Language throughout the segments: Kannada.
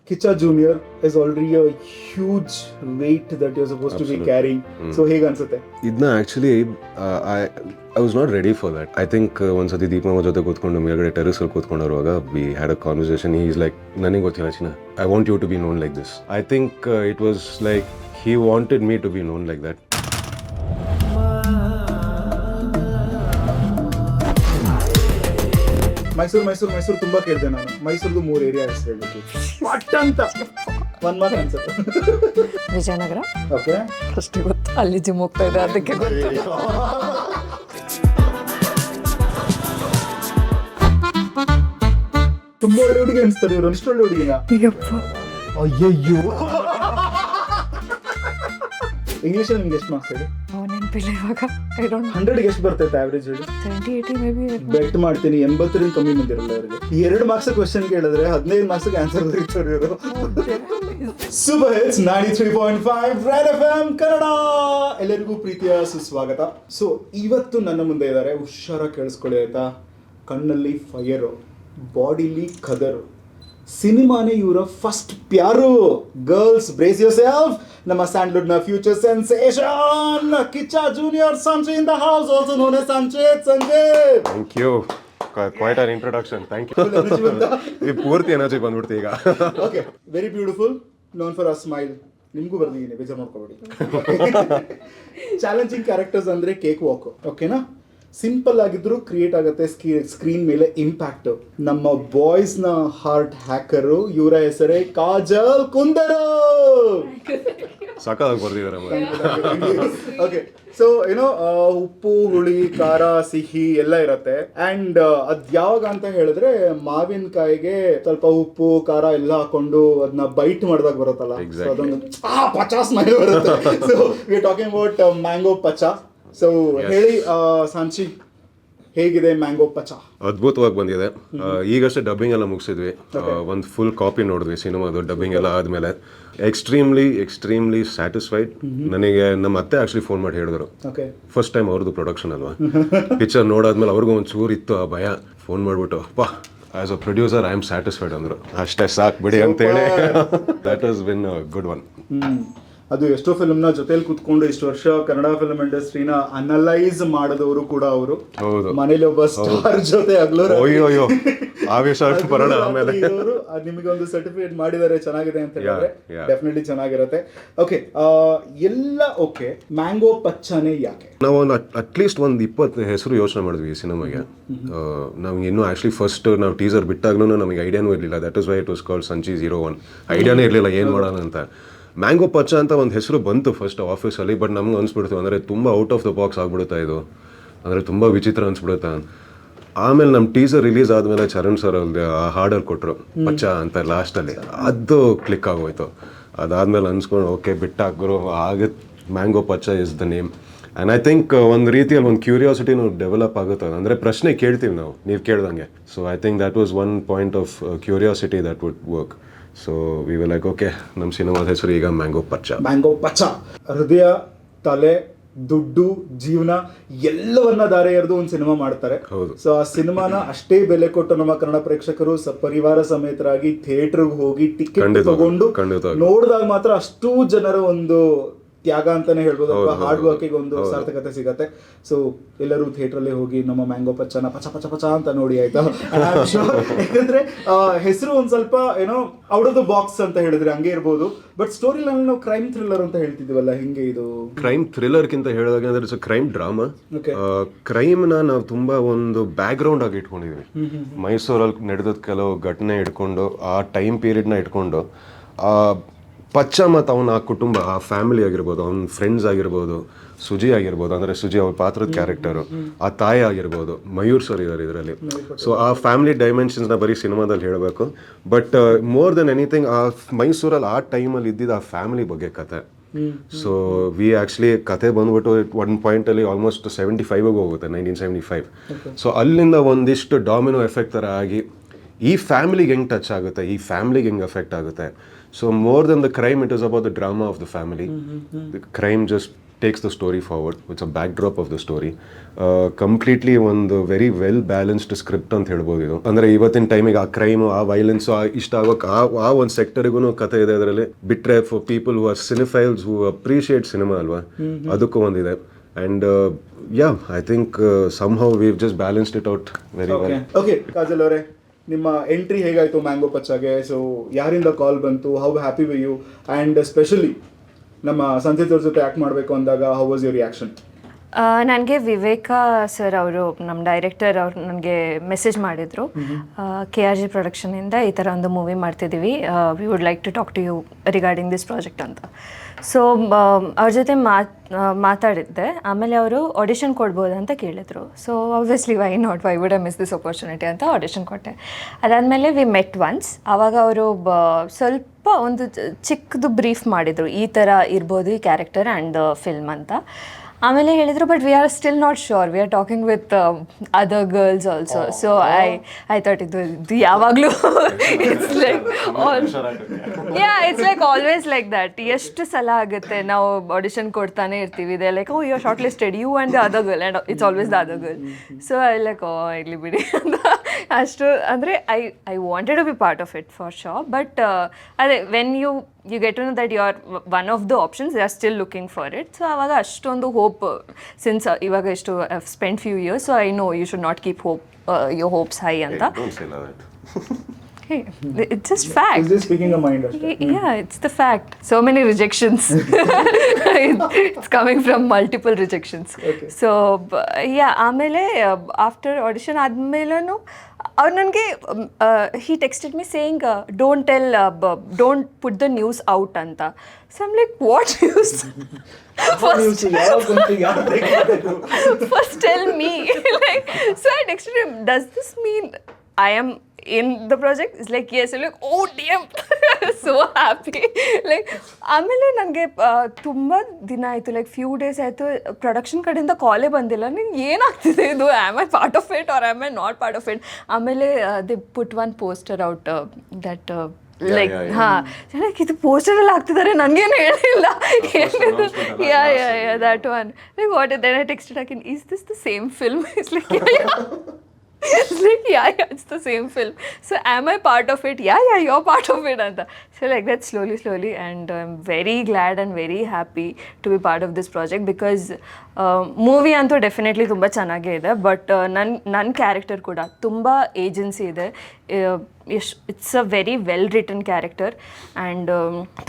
Kicha Junior is already a huge weight that you're supposed to be carrying. So ಹೇಗೆ ಅನ್ಸುತ್ತೆ? ಇದನ್ನ actually I was not ready for that. I think ಒಂದ್ಸತಿ ದೀಪಮ್ಮ ಜೊತೆ ಕೂತ್ಕೊಂಡು ಮೇಲ್ಗಡೆ ಟೆರೆಸಲ್ಲಿ ಕೂತ್ಕೊಂಡಿರುವಾಗ we had a conversation. He is like, ನನಗೆ ಗೊತ್ತಿಲ್ಲ ಚಿನ್ನ, I want you to be known like this. I think it was like he wanted me to be known like that. Mysuru ತುಂಬಾ ಕೇಳಿದೆ ನಾನು. ಮೈಸೂರ್ದು 3 ಏರಿಯಾ ಹೆಸರು ಹೇಳ್ಬೇಕು. ಪಟ್ ಅಂತ ಒಂದ್ ಮಾತು ಅನ್ಸುತ್ತೆ. ವಿಜಯನಗರ. ಓಕೆ, ಅಷ್ಟೇ ಗೊತ್ತು. ಅಲ್ಲಿ ಜಿಮ್ ಹೋಗ್ತಾ ಇದೆ, ಅದಕ್ಕೆ ಗೊತ್ತು. ತುಂಬಾ ಒಳ್ಳೆ ಹುಡುಗಿ ಅನ್ಸ್ತಾರೆ ಇವರು. ಇಷ್ಟು ಒಳ್ಳೆ ಹುಡುಗಿನ? ಅಯ್ಯಯ್ಯೋ. ಇಂಗ್ಲಿಷ್ ನಿಮ್ಗೆ ಎಷ್ಟು ಮಾರ್ಕ್ಸ್ ಹೇಳಿ? ನೆನಪಿಲ್ಲ ಇವಾಗ. ಐ ಡೋಂಟ್ 100ಗೆ ಎಷ್ಟು ಬರ್ತೈತೆ ಆವ್ರೇಜ್ ಹೇಳಿ? 70-80 ಮೇ ಬಿ. ಬೆಟ್ ಮಾಡ್ತೀನಿ 80ರಿಂದ ಕಮ್ಮಿ ಬಂದಿರಲ್ಲ ಅವರಿಗೆ. 2 ಮಾರ್ಕ್ಸ್ ಕ್ವೆಶ್ಚನ್ ಕೇಳಿದ್ರೆ 15 ಮಾರ್ಕ್ಸ್ ಆನ್ಸರ್ ಬರೀತಾರೆ ಇವರು. Super hits 93.5 red FM Kannada. ಎಲ್ಲರಿಗೂ ಪ್ರೀತಿಯ ಸುಸ್ವಾಗತ. ಸೊ ಇವತ್ತು ನನ್ನ ಮುಂದೆ ಇದ್ದಾರೆ, ಹುಷಾರಾಗಿ ಕೇಳಿಸ್ಕೊಳ್ಳಿ ಆಯ್ತಾ. ಕಣ್ಣಲ್ಲಿ ಫೈರು, ಬಾಡಿಲಿ ಖದರು, ಸಿನಿಮಾನೇ ಇವರ ಫಸ್ಟ್ ಪ್ಯಾರು. Girls brace yourself. ನಮ್ಮ ಸ್ಯಾಂಡ್ಲ್ವುಡ್ ನ future sensation Kichcha junior Sanje in the house, also known as Sanjeth. Thank you, quite an introduction. Thank you. ಈ ಪೂರ್ತಿ ಎನರ್ಜಿ ಬಂದ್ಬಿಡ್ತು ಈಗ. Okay, very beautiful, known for a smile. ನಿಮಗೂ ಬರ್ದಿದ್ದೀನಿ, ಬೇಜಾರು ಮಾಡ್ಕೋಬೇಡಿ. ಚಾಲೆಂಜಿಂಗ್ ಕ್ಯಾರೆಕ್ಟರ್ಸ್ ಅಂದ್ರೆ ಕೇಕ್ ವಾಕ್, ಓಕೆನಾ? ಸಿಂಪಲ್ ಆಗಿದ್ರು ಕ್ರಿಯೇಟ್ ಆಗುತ್ತೆ ಸ್ಕ್ರೀನ್ ಮೇಲೆ ಇಂಪ್ಯಾಕ್ಟ್. ನಮ್ಮ ಬಾಯ್ಸ್ ನ ಹಾರ್ಟ್ ಹ್ಯಾಕರು, ಇವರ ಹೆಸರೇ ಕಾಜಲ್ ಕುಂದರು. ಸಾಕಾಗಿ ಬರ್ದಿದ್ದಾರೆ. ಓಕೆ, ಸೊ ಏನೋ ಉಪ್ಪು, ಹುಳಿ, ಖಾರ, ಸಿಹಿ ಎಲ್ಲ ಇರತ್ತೆ. ಅಂಡ್ ಅದ್ ಯಾವಾಗ ಅಂತ ಹೇಳಿದ್ರೆ, ಮಾವಿನಕಾಯಿಗೆ ಸ್ವಲ್ಪ ಉಪ್ಪು ಖಾರ ಎಲ್ಲ ಹಾಕೊಂಡು ಅದನ್ನ ಬೈಟ್ ಮಾಡಿದಾಗ ಬರುತ್ತಲ್ಲ, ಅದೊಂದು ಪಚಾ ಸ್ಮೈಲ್ ಬರುತ್ತೆ. So we are talking about mango Pachcha. So ಹೇಳಿ ಸಾಂಚಿ, ಹೇಗಿದೆ ಮ್ಯಾಂಗೋ ಪಚಾ? ಅದ್ಭುತವಾಗಿ ಬಂದಿದೆ. ಈಗಷ್ಟೇ ಡಬ್ಬಿಂಗ್ ಎಲ್ಲ ಮುಗಿಸಿದ್ವಿ. ಒಂದು ಫುಲ್ ಕಾಪಿ ನೋಡಿದ್ವಿ ಸಿನಿಮಾದು. ಡಬ್ಬಿಂಗ್ ಎಲ್ಲ ಆದಮೇಲೆ ಎಕ್ಸ್ಟ್ರೀಮ್ಲಿ ಸ್ಯಾಟಿಸ್ಫೈಡ್. ನನಗೆ ನಮ್ಮ ಅತ್ತೆ ಆಕ್ಚುಲಿ ಫೋನ್ ಮಾಡಿ ಹೇಳಿದ್ರು, ಫಸ್ಟ್ ಟೈಮ್ ಅವ್ರದ್ದು ಪ್ರೊಡಕ್ಷನ್ ಅಲ್ವಾ, ಪಿಕ್ಚರ್ ನೋಡಾದ್ಮೇಲೆ ಅವ್ರಿಗೂ ಒಂದು ಚೂರು ಇತ್ತು ಆ ಭಯ. ಫೋನ್ ಮಾಡಿಬಿಟ್ಟು, ಅಪ್ಪ as a producer I am satisfied ಅಂದರು. ಅಷ್ಟೇ ಸಾಕು ಬಿಡಿ ಅಂತೇಳಿ. That was been a good one. ಅದು ಎಷ್ಟೋ ಫಿಲ್ಮ್ನ ಜೊತೆಲಿ ಕುತ್ಕೊಂಡು ಇಷ್ಟು ವರ್ಷ ಕನ್ನಡ ಫಿಲ್ಮ್ ಇಂಡಸ್ಟ್ರಿನ ಅನಲೈಸ್ ಮಾಡಿದವರು ಕೂಡ ಅವರು. ಮನೇಲಿ ಒಬ್ಬ ಸ್ಟಾರ್ ಜೊತೆ ನಿಮಗೆ ಒಂದು ಸರ್ಟಿಫಿಕೇಟ್ ಮಾಡಿದ್ದಾರೆ, ಚೆನ್ನಾಗಿದೆ ಅಂತ ಹೇಳಿದ್ರೆ ಡೆಫಿನೆಟ್ಲಿ ಚೆನ್ನಾಗಿರುತ್ತೆ. ಓಕೆ, ಎಲ್ಲ ಓಕೆ. ಮ್ಯಾಂಗೋ ಪಚ್ಚಾನೆ ಯಾಕೆ? ನಾವು ಅಟ್ಲೀಸ್ಟ್ ಒಂದು 20 ಹೆಸರು ಯೋಚನೆ ಮಾಡಿದ್ವಿ ಈ ಸಿನಿಮಾಗೆ. ನಮ್ಗೆ ಇನ್ನೂ ಆಕ್ಚುಲಿ ಫಸ್ಟ್ ನಾವು ಟೀಸರ್ ಬಿಟ್ಟಾಗ್ಲೂ ನಮಗೆ ಐಡಿಯಾನೂ ಇರಲಿಲ್ಲ. That is why it was called Sanchi 01. ಐಡಿಯಾನೇ ಇರಲಿಲ್ಲ ಏನು ಮಾಡೋಣ ಅಂತ. ಮ್ಯಾಂಗೋ ಪಚ್ಚ ಅಂತ ಒಂದು ಹೆಸರು ಬಂತು ಫಸ್ಟ್ ಆಫೀಸಲ್ಲಿ. ಬಟ್ ನಮ್ಗೆ ಅನ್ಸ್ಬಿಡ್ತು, ಅಂದರೆ ತುಂಬ ಔಟ್ ಆಫ್ ದ ಬಾಕ್ಸ್ ಆಗ್ಬಿಡುತ್ತಾ ಇದು, ಅಂದರೆ ತುಂಬ ವಿಚಿತ್ರ ಅನ್ಸ್ಬಿಡುತ್ತಾ. ಆಮೇಲೆ ನಮ್ಮ ಟೀಸರ್ ರಿಲೀಸ್ ಆದಮೇಲೆ ಚರಣ್ ಸರ್ ಅಲ್ಲಿ ಆ ಹಾಡಲ್ಲಿ ಕೊಟ್ಟರು ಪಚ್ಚ ಅಂತ ಲಾಸ್ಟಲ್ಲಿ. ಅದು ಕ್ಲಿಕ್ ಆಗೋಯ್ತು. ಅದಾದಮೇಲೆ ಅನ್ಸ್ಕೊಂಡು ಓಕೆ ಬಿಟ್ಟಾಕ್ರು, ಆಗ mango Pachcha is the name. And I think ಒಂದು ರೀತಿಯಲ್ಲಿ ಒಂದು ಕ್ಯೂರಿಯಾಸಿಟಿನೂ ಡೆವಲಪ್ ಆಗುತ್ತೆ. ಅಂದರೆ ಪ್ರಶ್ನೆ ಕೇಳ್ತೀವಿ ನಾವು, ನೀವು ಕೇಳ್ದಂಗೆ. So I think that was one point of curiosity that would work. So we will like okay, ನಮ್ಮ ಸಿನಿಮಾದ ಹೆಸರು ಈಗ ಮ್ಯಾಂಗೋ ಪಚ್ಚ. ಮ್ಯಾಂಗೋ ಪಚ್ಚ. ಹೃದಯ, ತಲೆ, ದುಡ್ಡು, ಜೀವನ ಎಲ್ಲವನ್ನ ದಾರೆ ಎರೆದು ಒಂದು ಸಿನಿಮಾ ಮಾಡ್ತಾರೆ. ಸೊ ಆ ಸಿನಿಮಾನ ಅಷ್ಟೇ ಬೆಲೆ ಕೊಟ್ಟು ನಮ್ಮ ಕನ್ನಡ ಪ್ರೇಕ್ಷಕರು ಪರಿವಾರ ಸಮೇತರಾಗಿ ಥಿಯೇಟರ್ಗೆ ಹೋಗಿ ಟಿಕೆಟ್ ತಗೊಂಡು ನೋಡಿದಾಗ ಮಾತ್ರ ಅಷ್ಟು ಜನರ ಒಂದು ತ್ಯಾಗ ಅಂತಾನೆ ಹೇಳ್ಬೋದು, ಹಾರ್ಡ್ ವರ್ಕಿಗೆ ಒಂದು ಸಾರ್ಥಕತೆ ಸಿಗತ್ತೆ. ಸೊ ಎಲ್ಲರೂ ಥಿಯೇಟರ್ ಅಲ್ಲಿ ಹೋಗಿ ನಮ್ಮ ಮ್ಯಾಂಗೋ ಪಚ್ಚನ ಪಚ ಪಚ ಪಚ ಅಂತ ನೋಡಿ ಆಯ್ತಾ. ಯಾಕಂದ್ರೆ ಹೆಸರು ಒಂದ್ ಸ್ವಲ್ಪ ಏನೋ ಔಟ್ ಆಫ್ ದ ಬಾಕ್ಸ್ ಅಂತ ಹೇಳಿದ್ರೆ ಹಂಗೆ ಇರ್ಬೋದು. ಬಟ್ ಸ್ಟೋರಿ ಲೈನ್ ನಾವು ಕ್ರೈಮ್ ಥ್ರಿಲ್ಲರ್ ಅಂತ ಹೇಳ್ತಿದ್ವಲ್ಲ, ಹಿಂಗೆ ಇದು ಕ್ರೈಮ್ ಥ್ರಿಲ್ಲರ್ಗಿಂತ ಹೇಳಿದಾಗ ಅಂದ್ರೆ ಇಟ್ಸ್ ಕ್ರೈಮ್ ಡ್ರಾಮಾ. ಕ್ರೈಮ್ನ ನಾವು ತುಂಬಾ ಒಂದು ಬ್ಯಾಕ್ ಗ್ರೌಂಡ್ ಆಗಿ ಇಟ್ಕೊಂಡಿದ್ವಿ. ಮೈಸೂರಲ್ಲಿ ನಡೆದ ಕೆಲವು ಘಟನೆ ಇಟ್ಕೊಂಡು, ಆ ಟೈಮ್ ಪೀರಿಯಡ್ನ ಇಟ್ಕೊಂಡು, ಪಚ್ಚ ಮತ್ತು ಅವನ ಆ ಕುಟುಂಬ, ಆ ಫ್ಯಾಮಿಲಿ ಆಗಿರ್ಬೋದು, ಅವನ ಫ್ರೆಂಡ್ಸ್ ಆಗಿರ್ಬೋದು, ಸುಜಿ ಆಗಿರ್ಬೋದು, ಅಂದರೆ ಸುಜಿ ಅವ್ರ ಪಾತ್ರದ ಕ್ಯಾರೆಕ್ಟರು, ಆ ತಾಯಿ ಆಗಿರ್ಬೋದು, ಮಯೂರ್ ಸರ್ ಇದ್ದಾರೆ ಇದರಲ್ಲಿ. ಸೊ ಆ ಫ್ಯಾಮಿಲಿ ಡೈಮೆನ್ಷನ್ಸ್ನ ಬರೀ ಸಿನಿಮಾದಲ್ಲಿ ಹೇಳಬೇಕು. ಬಟ್ ಮೋರ್ ದೆನ್ ಎನಿಥಿಂಗ್ ಆ ಮೈಸೂರಲ್ಲಿ ಆ ಟೈಮಲ್ಲಿ ಇದ್ದಿದ್ದು ಆ ಫ್ಯಾಮಿಲಿ ಬಗ್ಗೆ ಕತೆ. ಸೊ ವಿ ಆ್ಯಕ್ಚುಲಿ ಕತೆ ಬಂದ್ಬಿಟ್ಟು ಒಂದು ಪಾಯಿಂಟಲ್ಲಿ ಆಲ್ಮೋಸ್ಟ್ 75ಗೆ ಹೋಗುತ್ತೆ, 1975. ಸೊ ಅಲ್ಲಿಂದ ಒಂದಿಷ್ಟು ಡಾಮಿನೋ ಎಫೆಕ್ಟ್ ಥರ ಆಗಿ ಈ ಫ್ಯಾಮಿಲಿಗೆ ಹೆಂಗೆ ಟಚ್ ಆಗುತ್ತೆ, ಈ ಫ್ಯಾಮಿಲಿಗೆ ಹೆಂಗೆ ಎಫೆಕ್ಟ್ ಆಗುತ್ತೆ. So more than the crime, it is about the drama of the family. The crime just takes the story forward. It's a backdrop of the story. Completely ಒಂದು ವೆರಿ ವೆಲ್ ಬ್ಯಾಲೆನ್ಸ್ಡ್ ಸ್ಕ್ರಿಪ್ಟ್ ಅಂತ ಹೇಳ್ಬೋದು ಇದು. ಅಂದರೆ ಇವತ್ತಿನ ಟೈಮಿಗೆ ಆ ಕ್ರೈಮು, ಆ ವೈಲೆನ್ಸು, ಇಷ್ಟ ಆಗೋಕೆ ಆ ಒಂದು ಸೆಕ್ಟರಿಗೂ ಕಥೆ ಇದೆ ಅದರಲ್ಲಿ. ಬಿಟ್ಟರೆ for people who are cinephiles who appreciate cinema ಅಲ್ವಾ, ಅದಕ್ಕೂ ಒಂದಿದೆ. And yeah, I think somehow we've just balanced it out very well. Okay Kajal ಅವರೇ, ನಿಮ್ಮ ಎಂಟ್ರಿ ಹೇಗಾಯಿತು ಮ್ಯಾಂಗೋ ಪಚ್ಚಾಗೆ? ಸೊ ಯಾರಿಂದ ಕಾಲ್ ಬಂತು? How happy we you? And specially ನಮ್ಮ ಸಂಜಿತ್ ಅವ್ರ ಜೊತೆ ಆ್ಯಕ್ಟ್ ಮಾಡಬೇಕು ಅಂದಾಗ ಹೌ ವಾಸ್ ಯುವರ್ ರಿಯಾಕ್ಷನ್? ನನಗೆ ವಿವೇಕ ಸರ್ ಅವರು, ನಮ್ಮ ಡೈರೆಕ್ಟರ್ ಅವ್ರು ನನಗೆ ಮೆಸೇಜ್ ಮಾಡಿದರು, KRG ಪ್ರೊಡಕ್ಷನಿಂದ ಈ ಥರ ಒಂದು ಮೂವಿ ಮಾಡ್ತಿದ್ದೀವಿ, we would like to talk to you regarding this project ಅಂತ. ಸೊ ಅವ್ರ ಜೊತೆ ಮಾತಾಡಿದ್ದೆ. ಆಮೇಲೆ ಅವರು ಆಡಿಷನ್ ಕೊಡ್ಬೋದು ಅಂತ ಕೇಳಿದರು. So obviously why would I miss this opportunity ಅಂತ ಆಡಿಷನ್ ಕೊಟ್ಟೆ. ಅದಾದಮೇಲೆ ವಿ ಮೆಟ್ ಒನ್ಸ್. ಆವಾಗ ಅವರು ಸ್ವಲ್ಪ ಒಂದು ಚಿಕ್ಕದು ಬ್ರೀಫ್ ಮಾಡಿದರು, ಈ ಥರ ಇರ್ಬೋದು ಈ ಕ್ಯಾರೆಕ್ಟರ್ ಆ್ಯಂಡ್ ಫಿಲ್ಮ್ ಅಂತ. ಆಮೇಲೆ ಹೇಳಿದರು, but we are still not sure, we are talking with other girls also. So I thought ಇದು ಯಾವಾಗಲೂ it's like it's like always like that. ಎಷ್ಟು ಸಲ ಆಗುತ್ತೆ ನಾವು ಆಡಿಷನ್ ಕೊಡ್ತಾನೆ ಇರ್ತೀವಿ, ಇದೆ like you are shortlisted, you and the other girl, and it's always the other girl. So I like ಇಲ್ಲಿ ಬಿಡಿ ಅಂತ ಅಷ್ಟು. ಅಂದರೆ I wanted to be part of it for sure. But ಅದೇ when you get to know that you are one of the options, they are still looking for it. So ಆವಾಗ ಅಷ್ಟೊಂದು ಹೋಪ್, ಸಿನ್ಸ್ ಇವಾಗ ಎಷ್ಟು I've spent few years, so I know you should not keep your hopes high ಅಂತ. Don't say that. Hey, it's just fact. Is this speaking a mind? Yeah, it's the fact. So many rejections. It's coming from multiple rejections. Okay. So yeah, ಆಮೇಲೆ ಆಫ್ಟರ್ ಆಡಿಷನ್ ಆದಮೇಲೂ ಅವ್ರು ನನಗೆ he texted me saying don't put the news out ಅಂತ. So I'm like, what news? First tell me. Like, so I texted him, does this mean I am in the project? It's like, yes. I'm like, oh damn. So happy. Like ಆಮೇಲೆ ನನಗೆ ತುಂಬ ದಿನ ಆಯಿತು, ಲೈಕ್ ಫ್ಯೂ ಡೇಸ್ ಆಯಿತು, ಪ್ರೊಡಕ್ಷನ್ ಕಡೆಯಿಂದ ಕಾಲೇ ಬಂದಿಲ್ಲ. ನಿಂಗೆ ಏನಾಗ್ತಿದೆ ಇದು, am I part of it or am I not part of it? ಆಮೇಲೆ they put one poster out that like like ಇದು ಪೋಸ್ಟರಲ್ಲಿ ಆಗ್ತಿದ್ದಾರೆ, ನನಗೇನು ಹೇಳಿಲ್ಲ ಏನಿದು. That one like what then I texted again, is this the same film? It's like it's like yeah, it's the same film. So am I part of it? Yeah, you're part of it anta. So like that slowly, and I'm very glad and very happy to be part of this project, because movie ಅಂತೂ ಡೆಫಿನೆಟ್ಲಿ ತುಂಬ ಚೆನ್ನಾಗೇ ಇದೆ, ಬಟ್ ನನ್ನ ಕ್ಯಾರೆಕ್ಟರ್ ಕೂಡ ತುಂಬ ಏಜೆನ್ಸಿ ಇದೆ. It's a very well written character, and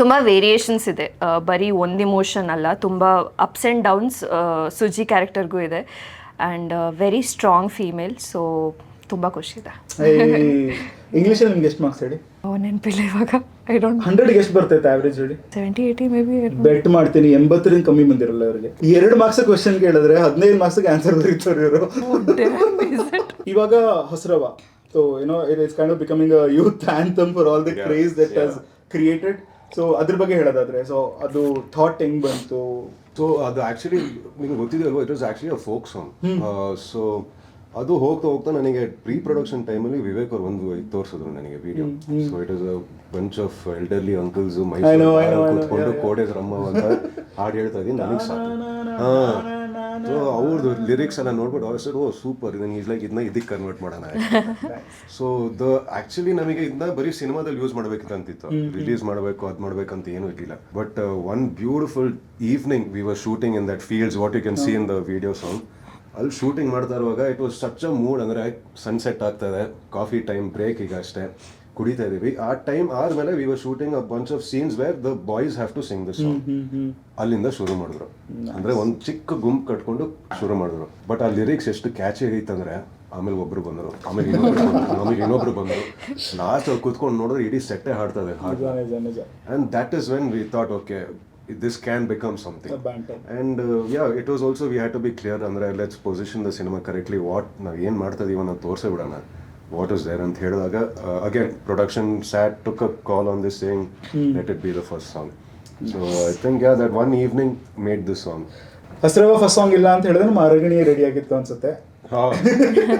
ತುಂಬ ವೇರಿಯೇಷನ್ಸ್ ಇದೆ, ಬರೀ ಒಂದು ಇಮೋಷನ್ ಅಲ್ಲ, ತುಂಬ ಅಪ್ಸ್ ಆ್ಯಂಡ್ ಡೌನ್ಸ್ ಸುಜಿ ಕ್ಯಾರೆಕ್ಟರ್ಗೂ ಇದೆ, and very strong female. So ತುಂಬ ಖುಷಿ ಇದೆ. ಇಂಗ್ಲೀಷಲ್ಲಿ ನಿಮ್ಗೆ ಎಷ್ಟು ಮಾರ್ಕ್ಸ್ ಹೇಳಿ? ನೆನಪಿಲ್ಲ ಇವಾಗ. ಐ ಡೋಂಟ್ 100ಗೆ ಎಷ್ಟು ಬರ್ತೈತೆ ಆವ್ರೇಜ್ ಹೇಳಿ? 70-80 ಮೇ ಬಿ. ಬೆಟ್ ಮಾಡ್ತೀನಿ 80ರಿಂದ ಕಮ್ಮಿ ಬಂದಿರಲ್ಲ ಅವರಿಗೆ. 2 ಮಾರ್ಕ್ಸ್ ಕ್ವೆಶ್ಚನ್ ಕೇಳಿದ್ರೆ 15 ಮಾರ್ಕ್ಸ್ಗೆ ಆನ್ಸರ್ ಬರೀತಾರೆ ಇವರು. ಇವಾಗ ಹಸ್ರವ, so it is kind of becoming a youth anthem for all the craze that has created. So ಅದ್ರ ಬಗ್ಗೆ ಹೇಳೋದಾದ್ರೆ, ಸೊ ಅದು ಥಾಟ್ ಹೆಂಗ್ ಬಂತು? ಸೊ ಅದು ಆ್ಯಕ್ಚುಲಿ ನಿಮ್ಗೆ ಗೊತ್ತಿದೆ ಅಲ್ವಾ, it was actually a folk song. So ಅದು ಹೋಗ್ತಾ ನನಗೆ ಪ್ರೀ ಪ್ರೊಡಕ್ಷನ್ ಟೈಮಲ್ಲಿ ವಿವೇಕ್ ಅವ್ರು ಒಂದು ತೋರಿಸಿದ್ರು ನನಗೆ video. So it was a bunch of elderly uncles Mysuru ಕೂತ್ಕೊಂಡು ಕೋಡೆಸ್ ರಮ್ಮ ಅಂತ ಹಾಡು ಹೇಳ್ತಾ ಇದ್ದೀನಿ, ನನಗೆ ಸಾಕು. ಸೊ ಅವ್ರದ್ದು ಲಿರಿಕ್ಸ್ ಎಲ್ಲ ನೋಡ್ಬಿಟ್ಟು ಅವ್ರು ಸರ್, ಓ ಸೂಪರ್, ನನಗೆ ಇಸ್ ಲೈಕ್ ಇದನ್ನ ಇದಕ್ಕೆ ಕನ್ವರ್ಟ್ ಮಾಡೋಣ. ಸೊ ಆ್ಯಕ್ಚುಲಿ ನಮಗೆ ಇದನ್ನ ಬರೀ ಸಿನಿಮಾದಲ್ಲಿ ಯೂಸ್ ಮಾಡ್ಬೇಕಂತಿತ್ತು, ರಿಲೀಸ್ ಮಾಡಬೇಕು ಅದು ಮಾಡ್ಬೇಕಂತ ಏನೂ ಇರಲಿಲ್ಲ. But one beautiful evening we were shooting in that fields, what you can see in the video song. ಅಲ್ಲಿ ಶೂಟಿಂಗ್ ಮಾಡ್ತಾ ಇರುವಾಗ it was such a mood, ಅಂದರೆ ಸನ್ಸೆಟ್ ಆಗ್ತಾಯಿದೆ, ಕಾಫಿ ಟೈಮ್ ಬ್ರೇಕ್ ಈಗ ಅಷ್ಟೇ ಕುಡಿತಾ ಇದೀವಿ. ಆ ಟೈಮ್ ಆದಮೇಲೆ we were shooting a bunch of scenes where the boys have to sing the song. ಅಲ್ಲಿಂದ ಶುರು ಮಾಡಿದ್ರು, ಅಂದರೆ ಒಂದು ಚಿಕ್ಕ ಗುಂಪು ಕಟ್ಕೊಂಡು ಶುರು ಮಾಡಿದ್ರು. ಬಟ್ ಆ ಲಿರಿಕ್ಸ್ ಎಷ್ಟು ಕ್ಯಾಚಿ ಐತಂದರೆ ಆಮೇಲೆ ಒಬ್ರು ಬಂದರು, ಆಮೇಲೆ ಇನ್ನೊಬ್ರು ಬಂದರು, ಲಾಸ್ಟ್ ಅವ್ರು ಕೂತ್ಕೊಂಡು ನೋಡಿದ್ರೆ ಇಡೀ ಸೆಟ್ಟೇ ಹಾಡ್ತದೆ ಹಾಡು. And that is when we thought okay, this can become something. And yeah, it was also we had to be clear, andre let's position the cinema correctly, what ನಾವು ಏನು ಮಾಡ್ತಾ ಇದೀವಿ ಅನ್ನೋದು ತೋರಿಸೇ ಬಿಡೋಣ, what is there ಅಂತ ಹೇಳಿದಾಗ again production took a call on this saying let it be the first song. So I think yeah, that one evening made this song. ಹಸ್ರವ ಫಸ್ಟ್ ಸಾಂಗ್ ಇಲ್ಲ ಅಂತ ಹೇಳಿದ್ರೆ ನಮ್ಮ ಅರಗಣಿ ರೆಡಿ ಆಗಿತ್ತು ಅನ್ಸುತ್ತೆ.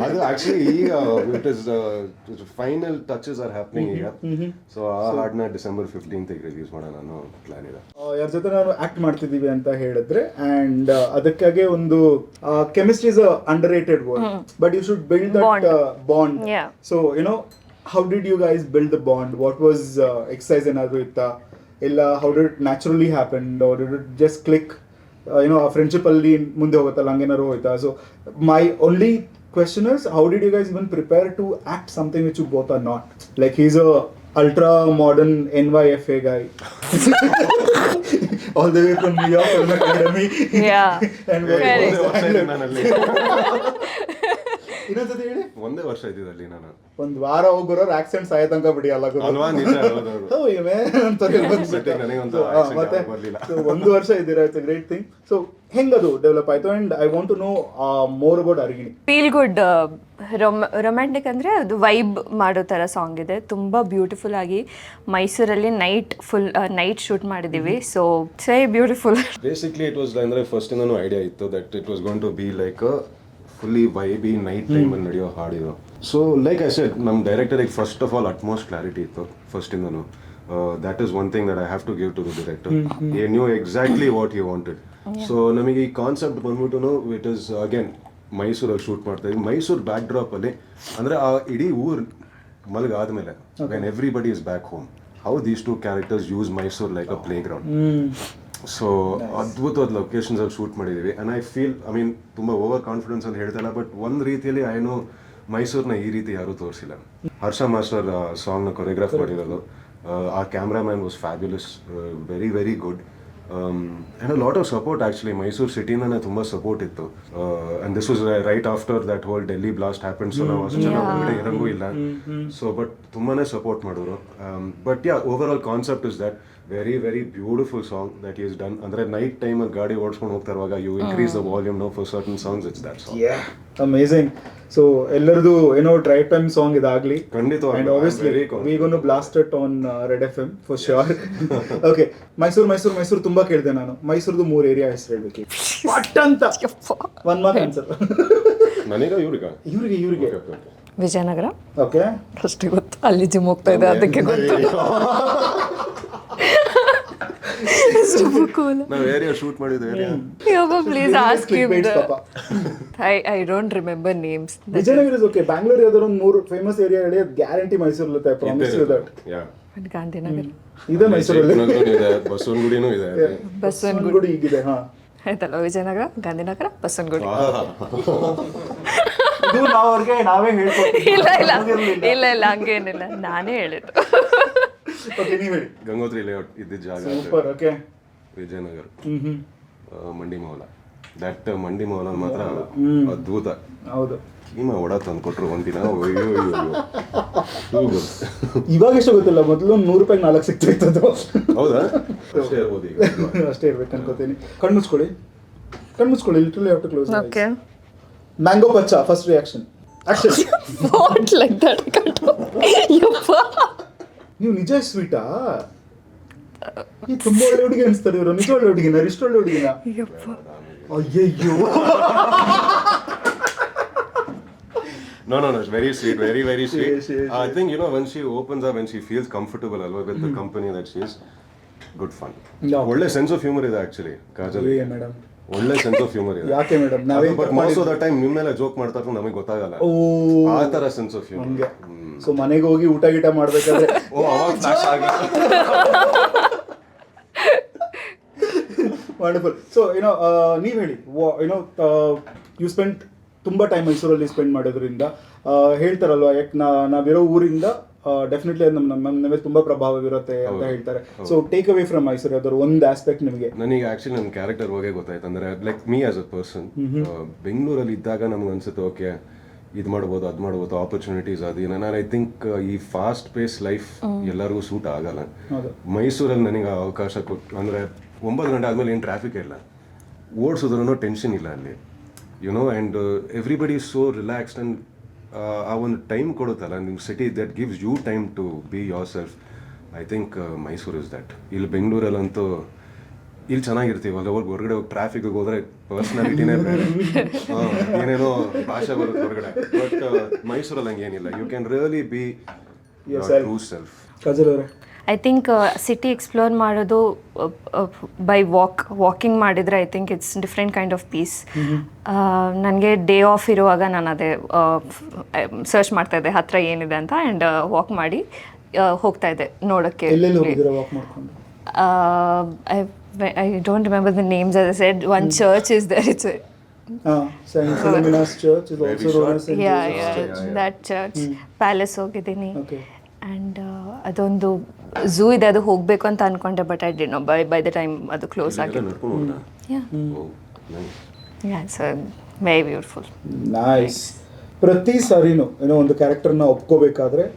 ಅದು ಆಕ್ಚುಲಿ ಈಗ it is final touches are happening ಈಗ. ಸೊ ಆ ಹಾಡನ್ನ December 15th ರಿಲೀಸ್ ಮಾಡೋಣ ಅನ್ನೋ ಪ್ಲಾನ್ ಇದೆ. ಯಾರ ಜೊತೆ ನಾನು ಆಕ್ಟ್ ಮಾಡ್ತಿದ್ದೀವಿ ಅಂತ ಹೇಳಿದ್ರೆ ಅಂಡ್ ಅದಕ್ಕಾಗಿ ಒಂದು chemistry is underrated word, but you should build that bond. Yeah. So how did you guys build the bond? What was exercise ಏನಾದ್ರು ಇತ್ತಾ, ಇಲ್ಲ how did it naturally happen or did it just click? ಆ ಫ್ರೆಂಡ್ಶಿಪ್ ಅಲ್ಲಿ ಮುಂದೆ ಹೋಗುತ್ತಲ್ಲ ಹಂಗೇನಾದ್ರು ಹೋಯ್ತಾ? So my only question is, how did you guys even prepare to act something which you both are not? Like he's a ultra modern NYFA guy all the way from New York Film Academy. Yeah. And ಇನ್ನೊಂದ್ಸತಿ ಹೇಳಿ. ಒಂದೇ ವರ್ಷ ಇದ್ದಿದ್ದಲ್ಲಿ ನಾನು. ಒಂದ್ ವಾರ ಹೋಗೋರು ಆಕ್ಸೆಂಟ್ ಸಾಯ ತನಕ ಬಿಡಿ ಅಲ್ಲ ಅಲ್ವಾ? ನಿಜ. ಮತ್ತೆ ಒಂದು ವರ್ಷ ಇದ್ದೀರಾ, ಇಟ್ಸ್ ಗ್ರೇಟ್ ಥಿಂಗ್. ಸೊ ಹೆಂಗದು ಡೆವಲಪ್ ಆಯ್ತು? And I want to know more about Argini. Feel good romantic ಅಂದರೆ ಅದು ವೈಬ್ ಮಾಡೋ ಥರ ಸಾಂಗ್ ಇದೆ. ತುಂಬ ಬ್ಯೂಟಿಫುಲ್ ಆಗಿ ಮೈಸೂರಲ್ಲಿ ನೈಟ್ ಶೂಟ್ ಮಾಡಿದ್ದೀವಿ. So it's very beautiful. Basically it was ಅಂದರೆ ಫಸ್ಟ್ ನಾನು ಐಡಿಯಾ ಇತ್ತು that it was going to be like fully vibey night ಟೈಮಲ್ಲಿ ನಡೆಯೋ ಹಾಡಿದು. ಸೊ ಲೈಕ್ ಐ ಸೆಡ್, ನಮ್ಮ ಡೈರೆಕ್ಟರಿಗೆ first of all utmost clarity ಇತ್ತು ಫಸ್ಟಿಂದನು. That is one thing that I have to give to the director. He knew exactly what he wanted. So ನಮಗೆ ಈ ಕಾನ್ಸೆಪ್ಟ್ ಬಂದ್ಬಿಟ್ಟು ಇಟ್ ಇಸ್ ಅಗೇನ್ ಮೈಸೂರಲ್ಲಿ ಶೂಟ್ ಮಾಡ್ತಾ ಇದ್ವಿ. ಮೈಸೂರು ಬ್ಯಾಕ್ ಡ್ರಾಪಲ್ಲಿ ಅಂದರೆ ಆ ಇಡೀ ಊರು ಮಲಗಾದ್ಮೇಲೆ when everybody is back home, how these two characters use Mysuru like a playground. So ಅದ್ಭುತವಾದ ಲೊಕೇಶನ್ಸಲ್ಲಿ ಶೂಟ್ ಮಾಡಿದ್ದೀವಿ. And I feel, I mean ತುಂಬ ಓವರ್ ಕಾನ್ಫಿಡೆನ್ಸ್ ಅಂತ ಹೇಳ್ತಾಯಿಲ್ಲ, ಬಟ್ ಒಂದು ರೀತಿಯಲ್ಲಿ ಐನು ಮೈಸೂರನ್ನ ಈ ರೀತಿ ಯಾರೂ ತೋರಿಸಿಲ್ಲ. ಹರ್ಷ ಮಾಸ್ಟರ್ ಸಾಂಗ್ನ ಕೊರಿಯೋಗ್ರಾಫ್ ಮಾಡಿರೋದು. ಆ cameraman was fabulous, very very good. And a lot of support actually Mysuru ಸಿಟಿನೇ ತುಂಬ ಸಪೋರ್ಟ್ ಇತ್ತು. And this was right after that whole Delhi blast happen. So ನಾವು ಅಷ್ಟು ಜನ ಹೊರಗಡೆ ಇರಂಗೂ ಇಲ್ಲ. ಸೊ ಬಟ್ ತುಂಬಾ ಸಪೋರ್ಟ್ ಮಾಡಿದ್ರು. But yeah, overall concept is that very very beautiful song that is done. ಅಂದರೆ ನೈಟ್ ಟೈಮಲ್ಲಿ ಗಾಡಿ ಓಡಿಸ್ಕೊಂಡು ಹೋಗ್ತಾ ಇರುವಾಗ you increase the volume no for certain songs, it's that song. Amazing. So ಎಲ್ಲರದು ಡ್ರೈವ್ ಟೈಮ್ ಸಾಂಗ್ ಇದಾಗಲಿ. ಖಂಡಿತ. And obviously we gonna blast it on red FM for sure. Okay, Mysuru ತುಂಬಾ ಕೇಳಿದೆ ನಾನು. ಮೈಸೂರ್ದು 3 ಏರಿಯಾ ಹೆಸರು ಹೇಳ್ಬೇಕು ಪಟ್ ಅಂತ. One mark answer. ನನಗೆ ಇವ್ರಿಗೆ ವಿಜಯನಗರ. ಓಕೆ, ಅಷ್ಟೇ ಗೊತ್ತು. ಅಲ್ಲಿ ಜಿಮ್ ಹೋಗ್ತಾ ಇದೆ, ಅದಕ್ಕೆ ಗೊತ್ತು. ನಾವು ಏರಿಯಾ ಶೂಟ್ ಮಾಡಿದ area. Please ask him. I don't remember names. Vijayanagar is okay. Bangalore ಯಾವ್ದಾದ್ರು ಒಂದು 3 ಫೇಮಸ್ ಏರಿಯಾ ಹೇಳಿ, ಗ್ಯಾರಂಟಿ ಮೈಸೂರು ಇರುತ್ತೆ. I promise you that. Gandhinagar ಇದೆ ಮೈಸೂರಲ್ಲಿ. ಬಸವನಗುಡಿನೂ ಇದೆ. ಬಸವನಗುಡಿ ಈಗಿದೆ. ಹಾ, ಆಯ್ತಲ್ಲ. ವಿಜಯನಗರ, ಗಾಂಧಿನಗರ, ಬಸವನಗುಡಿ. ಇದು ನಾವೇ ಹೇಳ್ಕೊಡ್ತೀವಿ. ಇಲ್ಲ ಹಂಗೇನಿಲ್ಲ, ನಾನೇ ಹೇಳಿದ್ದು. ಓಕೆ, ನೀವು ಹೇಳಿ. ಗಂಗೋತ್ರಿ ಲೇಔಟ್ ಇದ್ದ ಜಾಗ. ಸೂಪರ್. ಓಕೆ, ವಿಜಯನಗರ. ಮಂಡಿ ಮೌಲ. ದಟ್ ಮಂಡಿ ಮೌಲ ಮಾತ್ರ ಅದ್ಭುತ. ಹೌದು. ಕೀಮಾ ಒಡ ತಂದು ಕೊಟ್ಟರು ಒಂದಿನ. ಇವಾಗ ಎಷ್ಟು ಗೊತ್ತಿಲ್ಲ, ಮೊದಲು ₹100 4 ಸಿಗ್ತಾ ಇತ್ತು. ಹೌದಾ? ಅಷ್ಟೇ ಇರ್ಬೋದು ಈಗ. ಅಷ್ಟೇ ಇರ್ಬೇಕು ಅನ್ಕೋತೀನಿ. ಕಣ್ಣು ಮುಚ್ಕೊಳ್ಳಿ. Literally have to close. Okay. Mango Pachcha, first reaction. Action. What like that? ನೀವು ನಿಜ ಸ್ವೀಟಾ? ತುಂಬಾ ಒಳ್ಳೆ ಹುಡುಗಿ ಅನಿಸ್ತಾರೆ ಇವರು. ನಿಜ ಒಳ್ಳೆ ಹುಡುಗಿನ? ಇಷ್ಟು ಒಳ್ಳೆ ಹುಡುಗಿನ? ಅಯ್ಯಯ್ಯೋ. No, it's very sweet, very, very sweet. I think, when she opens up, when she feels comfortable with the company that she is, good fun. ಒಳ್ಳೆ ಸೆನ್ಸ್ ಆಫ್ ಹ್ಯೂಮರ್ ಇದೆ ಆಕ್ಚುಲಿ ಕಾಜಲ್. ಮೇಡಮ್, ಒಳ್ಳೆ ಸೆನ್ಸ್ ಆಫ್ ಹ್ಯೂಮರ್ ಇದೆ. ಯಾಕೆ ಮೇಡಮ್? ನಾವೇ but most of the time ನಿಮ್ಮ ಮೇಲೆ ಜೋಕ್ ಮಾಡ್ತಾರೆ, ನಮಗೆ ಗೊತ್ತಾಗಲ್ಲ. ಆ ತರ ಸೆನ್ಸ್ ಆಫ್ ಹ್ಯೂಮರ್. ಸೊ ಮನೆಗೆ ಹೋಗಿ ಊಟ ಮಾಡ್ಬೇಕಾದ್ರೆ ಅವಾಗ ಫ್ಲಾಶ್ ಆಗಿ. ವಂಡರ್ಫುಲ್. ಸೊ ನೀವು ಹೇಳಿ, ಯು ಸ್ಪೆಂಡ್ ತುಂಬ ಟೈಮ್ ಮೈಸೂರಲ್ಲಿ ಸ್ಪೆಂಡ್ ಮಾಡೋದ್ರಿಂದ ಹೇಳ್ತಾರಲ್ವಾ, ಯಾಕೆ ನಾವಿರೋ ಊರಿಂದ ಡೆಫಿನೆಟ್ಲಿ ಅದು ನಮ್ಮ ಮೇಲೆ ತುಂಬ ಪ್ರಭಾವ ಬೀರುತ್ತೆ ಅಂತ ಹೇಳ್ತಾರೆ. So take away from Mysuru ಯಾವ್ದಾದ್ರು ಒಂದು ಆಸ್ಪೆಕ್ಟ್ ನಿಮಗೆ? ನನಗೆ ಆಕ್ಚುಲಿ ನನ್ನ ಕ್ಯಾರೆಕ್ಟರ್ ಬಗ್ಗೆ ಗೊತ್ತಾಯ್ತು. ಅಂದರೆ like me as a person, ಬೆಂಗಳೂರಲ್ಲಿ ಇದ್ದಾಗ ನಮ್ಗೆ ಅನ್ಸುತ್ತೆ ಓಕೆ ಇದು ಮಾಡ್ಬೋದು, ಅದು ಮಾಡ್ಬೋದು, ಆಪರ್ಚುನಿಟೀಸ್ ಅದು. ನಾನು ಐ ಥಿಂಕ್ ಈ ಫಾಸ್ಟ್ ಪೇಸ್ ಲೈಫ್ ಎಲ್ಲರಿಗೂ ಸೂಟ್ ಆಗಲ್ಲ. ಮೈಸೂರಲ್ಲಿ ನನಗೆ ಅವಕಾಶ ಕೊಟ್ಟು, ಅಂದರೆ 9 ಗಂಟೆ ಆದಮೇಲೆ ಏನು ಟ್ರಾಫಿಕ್ ಇಲ್ಲ, ಓಡಿಸೋದ್ರೂ ಟೆನ್ಷನ್ ಇಲ್ಲ ಅಲ್ಲಿ, and everybody is so relaxed. And ಆ ಒಂದು ಟೈಮ್ ಕೊಡುತ್ತಲ್ಲ ನಿಮ್ಮ city, that gives you time to be yourself. I think Mysuru is that. ಇಲ್ಲಿ ಬೆಂಗಳೂರಲ್ಲಂತೂ ಇಲ್ಲಿ ಚೆನ್ನಾಗಿರ್ತೀವಿ ಅಲ್ಲಿ ಹೋಗಿ ಹೊರಗಡೆ ಹೋಗಿ ಟ್ರಾಫಿಕ್ಗೆ ಹೋದ್ರೆ ಪರ್ಸ್ನಾಲಿಟಿನೇ ಬೇರೆ ಏನೇನೋ ಭಾಷೆ ಬರುತ್ತೆ ಹೊರಗಡೆ. ಬಟ್ ಮೈಸೂರಲ್ಲಿ ಹಂಗೇನಿಲ್ಲ, you can really be true self. Kajal ಅವರೇ? ಐ ಥಿಂಕ್ ಸಿಟಿ ಎಕ್ಸ್ಪ್ಲೋರ್ ಮಾಡೋದು ಬೈ ವಾಕಿಂಗ್ ಮಾಡಿದರೆ I think it's different kind of peace. ನನಗೆ ಡೇ ಆಫ್ ಇರುವಾಗ ನಾನು ಅದೇ ಸರ್ಚ್ ಮಾಡ್ತಾ ಇದ್ದೆ ಹತ್ತಿರ ಏನಿದೆ ಅಂತ, ಆ್ಯಂಡ್ ವಾಕ್ ಮಾಡಿ ಹೋಗ್ತಾ ಇದ್ದೆ ನೋಡೋಕ್ಕೆ. ಎಲ್ಲೆಲ್ಲಿ ಹೋಗಿದ್ದೀರಾ ವಾಕ್ ಮಾಡ್ಕೊಂಡು? I don't remember the names. As I said, one church is there. It's Saint Philomena's Church is also known as Saint Joseph's Church. that church. Palace ಹೋಗಿದ್ದೀನಿ. Okay. ಆ್ಯಂಡ್ ಅದೊಂದು ಝೂ ಇದೆ, ಅದು ಹೋಗಬೇಕು ಅಂತ ಅನ್ಕೊಂಡೆ, but I did no by the time ಅದು ಕ್ಲೋಸ್ ಆಗಿತ್ತು. It's very beautiful. ನೈಸ್. ಪ್ರತಿ ಸಾರಿನೂ ಏನೋ ಒಂದು ಕ್ಯಾರೆಕ್ಟರ್ನ ಒಪ್ಕೋಬೇಕಾದ್ರೆ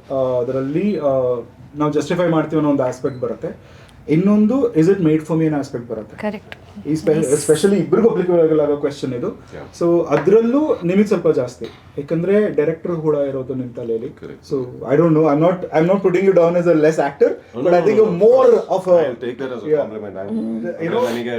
ಅದರಲ್ಲಿ ನಾವು ಜಸ್ಟಿಫೈ ಮಾಡ್ತೀವಿ ಅನ್ನೋ ಒಂದು ಆಸ್ಪೆಕ್ಟ್ ಬರುತ್ತೆ, ಇನ್ನೊಂದು is it made for me ಅನ್ನೋ ಆಸ್ಪೆಕ್ಟ್ ಬರುತ್ತೆ. ಕರೆಕ್ಟ್. ಈ ಸ್ಪೆಷಲಿ ಇಬ್ಬರಿಗೂ ಅಪ್ಲಿಕೇಬಲ್ ಆಗೋ ಕ್ವೆಶ್ಚನ್ ಇದು. ಸೊ ಅದರಲ್ಲೂ ನಿಮಗೆ ಸ್ವಲ್ಪ ಜಾಸ್ತಿ, ಯಾಕಂದ್ರೆ ಡೈರೆಕ್ಟರ್ ಕೂಡ ಇರೋದು ನಿಮ್ಮ ತಲೆಯಲ್ಲಿ. So I don't know, I not putting you down as a less actor, but I think more of ನನಗೆ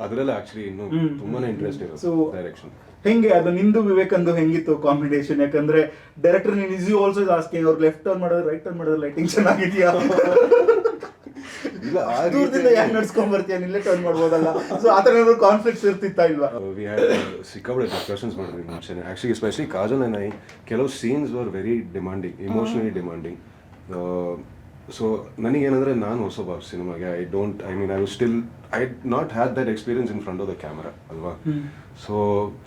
ಅದರಲ್ಲಿ ಆಕ್ಚುಲಿ ಇನ್ನು ತುಂಬಾನೇ ಇಂಟ್ರೆಸ್ಟ್ ಇದೆ. ಸೊ ಡೈರೆಕ್ಷನ್ ಹೆಂಗೆ ಅದು ನಿಂದು ವಿವೇಕಂದು ಹೆಂಗಿತ್ತು ಕಾಂಬಿನೇಷನ್? ಯಾಕಂದ್ರೆ ಡೈರೆಕ್ಟರ್ ನೀನು ಈಸಿ ಆಲ್ಸೋ ಇಸ್ ಆಸ್ಕಿಂಗ್ ಅವ್ರು ಲೆಫ್ಟ್ ಟರ್ನ್ ಮಾಡಿದ್ರೆ ರೈಟ್ ಟರ್ನ್ ಮಾಡಿದ್ರೆ ಲೈಟಿಂಗ್ ಚೆನ್ನಾಗಿದೆಯಾ, ದೂರದಿಂದ ಯಾಕೆ ನಡ್ಸ್ಕೊಂಡ್ ಬರ್ತೀಯ, ನಿಲ್ಲೇ ಟರ್ನ್ ಮಾಡ್ಬೋದಲ್ಲ. ಸೊ ಆ ಥರ ಏನಾದ್ರು ಕಾನ್ಫ್ಲಿಕ್ಟ್ಸ್ ಇರ್ತಿತ್ತಾ ಇಲ್ವಾ? ವಿ ಹ್ಯಾಡ್ ಸಿಕ್ಕಾಪಟ್ಟೆ ಡಿಸ್ಕಷನ್ಸ್ ಮಾಡಿದ್ವಿ ಮುಂಚೆನೆ. Actually especially Kajal and I, ಕೆಲವು scenes were very demanding, emotionally demanding. So ನನಗೇನಂದರೆ ನಾನು ಹೊಸಬ ಸಿನಿಮಾಗೆ, I not had that experience in front of the camera ಅಲ್ವಾ. ಸೊ